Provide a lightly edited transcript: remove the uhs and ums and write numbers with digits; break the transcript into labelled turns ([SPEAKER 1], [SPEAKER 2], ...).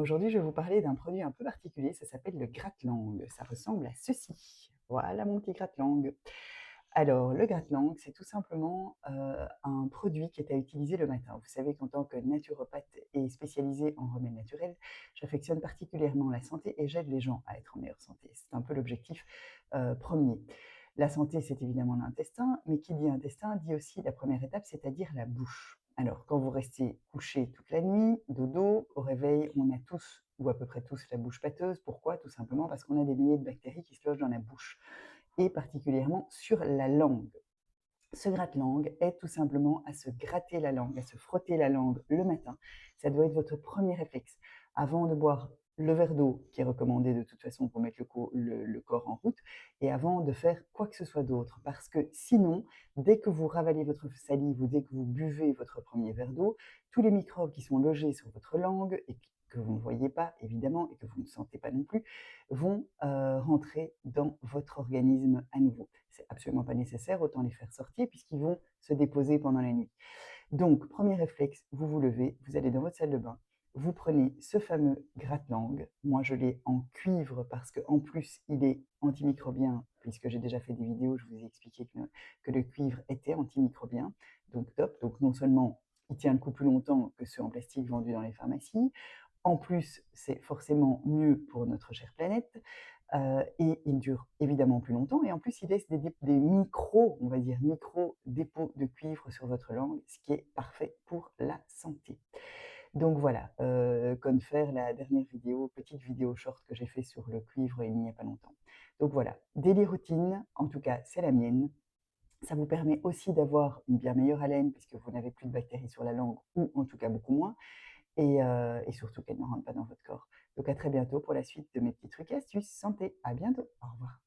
[SPEAKER 1] Aujourd'hui, je vais vous parler d'un produit un peu particulier, ça s'appelle le gratte-langue. Ça ressemble à ceci. Voilà mon petit gratte-langue. Alors, le gratte-langue, c'est tout simplement un produit qui est à utiliser le matin. Vous savez qu'en tant que naturopathe et spécialisée en remèdes naturels, j'affectionne particulièrement la santé et j'aide les gens à être en meilleure santé. C'est un peu l'objectif premier. La santé, c'est évidemment l'intestin, mais qui dit intestin dit aussi la première étape, c'est-à-dire la bouche. Alors, quand vous restez couché toute la nuit, dodo, au réveil, on a tous, ou à peu près tous, la bouche pâteuse. Pourquoi? Tout simplement parce qu'on a des milliers de bactéries qui se logent dans la bouche, et particulièrement sur la langue. Ce gratte-langue aide tout simplement à se gratter la langue, à se frotter la langue le matin. Ça doit être votre premier réflexe. Avant de boire le verre d'eau, qui est recommandé de toute façon pour mettre le corps en route, et avant de faire quoi que ce soit d'autre. Parce que sinon, dès que vous ravalez votre salive ou dès que vous buvez votre premier verre d'eau, tous les microbes qui sont logés sur votre langue et que vous ne voyez pas évidemment et que vous ne sentez pas non plus, vont rentrer dans votre organisme à nouveau. C'est absolument pas nécessaire, autant les faire sortir puisqu'ils vont se déposer pendant la nuit. Donc, premier réflexe, vous vous levez, vous allez dans votre salle de bain, vous prenez ce fameux gratte-langue. Moi, je l'ai en cuivre parce qu'en plus, il est antimicrobien, puisque j'ai déjà fait des vidéos, je vous ai expliqué que le cuivre était antimicrobien. Donc, top. Donc, non seulement il tient le coup plus longtemps que ceux en plastique vendus dans les pharmacies, en plus, c'est forcément mieux pour notre chère planète, et il dure évidemment plus longtemps et en plus, il laisse des micros, on va dire, micro-dépôts de cuivre sur votre langue, ce qui est parfait pour la santé. Donc voilà, comme faire la dernière vidéo, petite vidéo short que j'ai fait sur le cuivre il n'y a pas longtemps. Donc voilà, daily routine, en tout cas, c'est la mienne. Ça vous permet aussi d'avoir une bien meilleure haleine puisque vous n'avez plus de bactéries sur la langue ou en tout cas beaucoup moins et surtout qu'elles ne rentrent pas dans votre corps. Donc à très bientôt pour la suite de mes petits trucs et astuces santé. À bientôt. Au revoir.